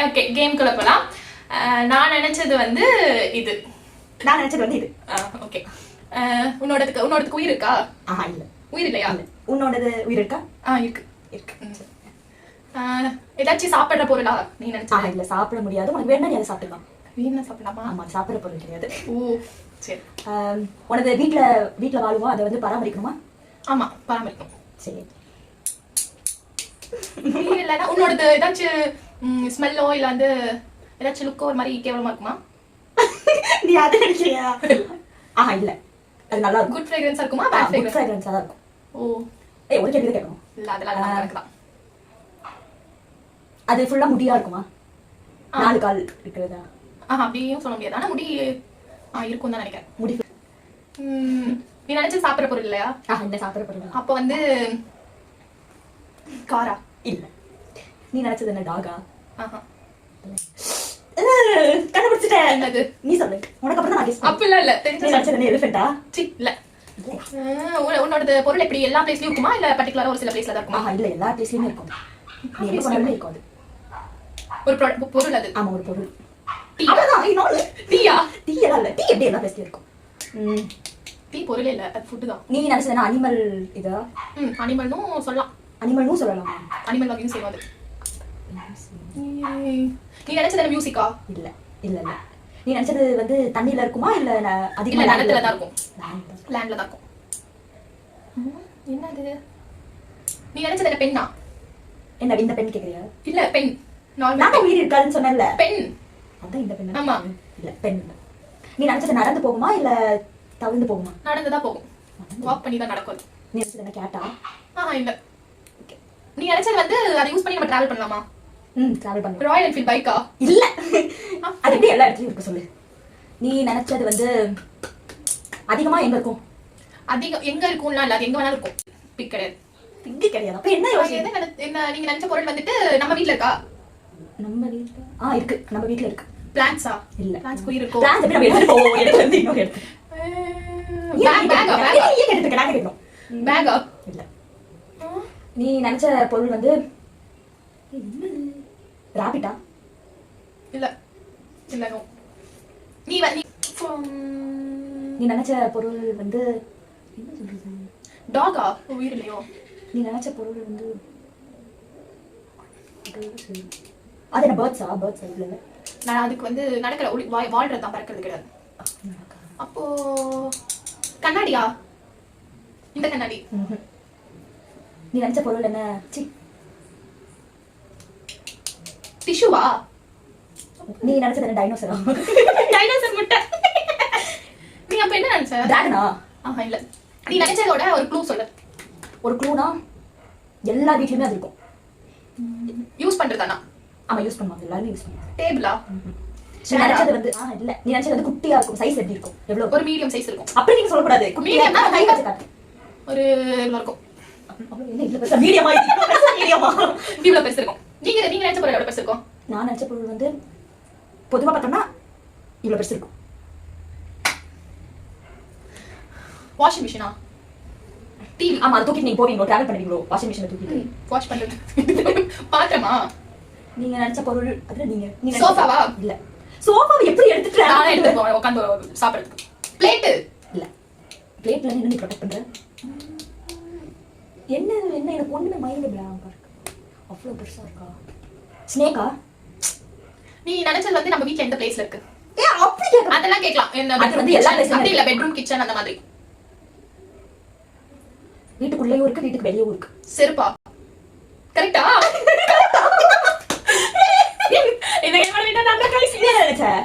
Okay game குள்ள போலாம். நான் நினைச்சது வந்து இது. ஓகே. உன்னோடதுக்கு உயிர் இருக்கா? இல்ல. உயிர் இல்லையா? உன்னோடது உயிர் இருக்கா? இருக்கு. ஏதாச்சும் சாப்பிடுற பொருளா நீ நினைச்சா? இல்ல, சாப்பிட முடியாது. உனக்கு வேணா நீ அதை சாப்பிடலாம். வேணா சாப்பிடலாமா? ஆமா, சாப்பிடுற பொருள் கிடையாது. ஓ சரி. உனது வீட்டுல வாழுவா, அதை வந்து பராமரிக்கணுமா? ஆமா, பராமரிக்கணும். சரி. இல்லைன்னா உன்னோடது ஏதாச்சும் ஸ்மெல்லோ இல்ல வந்து ஏதாச்சும் லுக்கோ ஒரு மாதிரி கேவலமா இருக்குமா? நீ அதை நினைக்கிறியா? இல்ல, அது நல்லா இருக்கும். குட் ஃப்ரேக்ரன்ஸா இருக்குமா? பேட் குட் ஃப்ரேக்ரன்ஸா தான் இருக்கும். ஓ ஒரு கேள்வி கேட்கணும். இல்ல, அதெல்லாம் கரெக்ட் தான். அது ஃபுல்லா முடியா இருக்குமா? 4 கால் இருக்கிறதா? அப்படியும் சொல்ல முடியாது. ஆனா முடி இருக்கும் தான் நினைக்கிறேன். முடி. நீ நினைச்சு சாப்பிடுற பொருள் இல்லையா? இல்ல, சாப்பிடுற பொருள். அப்ப வந்து காரா? இல்ல. நீ நினைச்சது என்ன, டாகா? கண்டுபிடிச்சிட்டேன். என்னது? நீ சொல்லு. உனக்கு அப்புறம் நான் கெஸ். அப்ப இல்ல தெரிஞ்சு நினைச்சது என்ன, எலிஃபென்ட்டா? இல்ல. உன்னோட பொருள் எப்படி எல்லா பிளேஸ்லயும் இருக்குமா இல்ல பர்టిక్యులரா ஒரு சில பிளேஸ்ல தான் இருக்குமா? இல்ல, எல்லா பிளேஸ்லயுமே இருக்கும். நீ எங்க போனாலுமே இருக்கும். அது ஒரு பொருள். அது ஆமா, ஒரு பொருள். டீயா? டீ எல்லாம் இல்ல. டீ எப்படி எல்லா பிளேஸ்லயும் இருக்கும்? டீ பொருளே இல்ல, அது ஃபுட் தான். நீ நினைச்சது அனிமல் இதா? அனிமல்னும் சொல்லலாம். அனிமல்னும் சொல்லலாம். அனிமல் வகையும் செய்வாது. நீ நினைச்சது மியூசிக்கா? இல்ல இல்ல இல்ல. நீ நினைச்சது வந்து தண்ணில இருக்குமா இல்ல அதிகமா லேண்ட்ல தான் இருக்கும்? லேண்ட்ல தான் இருக்கும். என்னது? நீ நினைச்சது என்ன, பெண்ணா? என்ன இந்த பெண் கேக்குறியா? இல்ல, பெண். நான் உயிர் இருக்காதுன்னு சொன்னேன்ல. பெண். அதான் இந்த பெண். ஆமா. இல்ல, பெண். நீ நினைச்சது நடந்து போகுமா இல்ல தவிர்ந்து போகுமா? நடந்து தான் போகும். வாக் பண்ணி தான் நடக்கும். நீ நினைச்சது என்ன, கேட்டா? இல்ல. நீ நினைச்சது வந்து அதை யூஸ் பண்ணி நம்ம டிராவல் பண்ணலாமா? டிராவல் பண்ணலாம். ராயல் என்ஃபீல்ட் பைக்கா? இல்ல. அது எப்படி எல்லா இடத்துலயும் இருக்கு சொல்லு. நீ நினைச்சது வந்து அதிகமா எங்க இருக்கும்? அதிகம் எங்க இருக்கும்னா இல்ல, அது எங்க வேணாலும் இருக்கும். பிக் கிடையாது. பிக் கிடையாது. அப்ப என்ன யோசிச்சு என்ன நீங்க நினைச்ச பொருள் வந்துட்டு நம்ம வீட்ல இருக்கா? நம்ம வீட்ல இருக்கு. நம்ம வீட்ல இருக்கு. பிளான்ட்ஸா? இல்ல. பிளான்ட்ஸ் குயிர் இருக்கும். பிளான்ட்ஸ் எப்படி நம்ம எடுத்து போவோம்? எடுத்து வந்து இன்னொரு எடுத்து. பேகா? ஏன் எடுத்துக்க? நான் கேட்கணும். பேகா? இல்ல. நீ நினைச்ச பொருள் வந்து ராபிட்டா? இல்ல இல்ல. நோ. நீ நினைச்ச பொருள் வந்து என்ன சொல்றது? டாகா? உயிர் இல்லையோ? நீ நினைச்ச பொருள் வந்து அது என்ன, பேர்ட்ஸா? பேர்ட்ஸ் இல்ல. நான் அதுக்கு வந்து நடக்கிற வாழ்றது தான், பறக்கிறது கிடையாது. அப்போ கண்ணாடியா? இந்த கண்ணாடி. நீ நினைச்ச பொருள் என்ன? டிஷ்யூவா? நீ நினைச்சது என்ன, டைனோசரா? டைனோசர் முட்டை. நீ அப்ப என்ன நினைச்ச? டிராகனா? இல்ல. நீ நினைச்சதோட ஒரு க்ளூ சொல்லு. ஒரு க்ளூனா எல்லா வீட்லயுமே அது இருக்கும். யூஸ் பண்றதானா? ஆமா, யூஸ் பண்ணுவாங்க. எல்லாரும் யூஸ் பண்ணுவாங்க. டேபிளா? நீ நினைச்சது வந்து இல்ல. நீ நினைச்சது வந்து குட்டியா இருக்கும். சைஸ் எப்படி இருக்கும்? எவ்வளவு? ஒரு மீடியம் சைஸ் இருக்கும். அப்படி நீங்க சொல்ல கூடாது. மீடியம்னா கை வச்சு காட்டு. ஒரு இவ்வளவு இருக்கும். என்ன இவ்வளவு பெருசா? மீடியமா? மீடியமா? இவ்வளவு பெருசு இருக்கும். நீங்க நினைச்ச பொருள் எவ்வளவு பெருசு இருக்கும்? நான் நினைச்ச பொருள் வந்து பொதுவா பார்த்தோம்னா இவ்வளவு பெருசு இருக்கும். வாஷிங் மிஷினா? டிவி? ஆமா, அது தூக்கிட்டு நீங்க போவீங்களோ, டிராவல் பண்ணுவீங்களோ வாஷிங் மிஷினை தூக்கிட்டு? வாஷ் பண்றது. பாத்திரமா? நீங்க நினைச்ச பொருள் அதுல நீங்க சோஃபாவா? இல்ல. சோஃபாவை எப்படி எடுத்துட்டு நான் எடுத்து உட்கார்ந்து சாப்பிடுறதுக்கு. பிளேட்? இல்ல. பிளேட்ல என்ன நீ ப்ரொடெக்ட் பண்ற? என்ன எனக்கு ஒண்ணுமே மைண்ட் பிளாங்கா இருக்கு. அவ்வளவு பெருசா இருக்கா? ஸ்னேக்கா? நீ நினைச்சது வந்து நம்ம வீட்ல எந்த பிளேஸ்ல இருக்கு? அப்படி கேட்க அதெல்லாம் கேட்கலாம். என்ன அது வந்து எல்லா பிளேஸ்லயும் அப்படி இல்ல, பெட்ரூம், கிச்சன் அந்த மாதிரி. வீட்டுக்குள்ளேயும் இருக்கு, வீட்டுக்கு வெளியவும் இருக்கு. செருப்பா? கரெக்ட்டா? இந்த கேமரா விட நான் கடைசி நினைச்சேன்.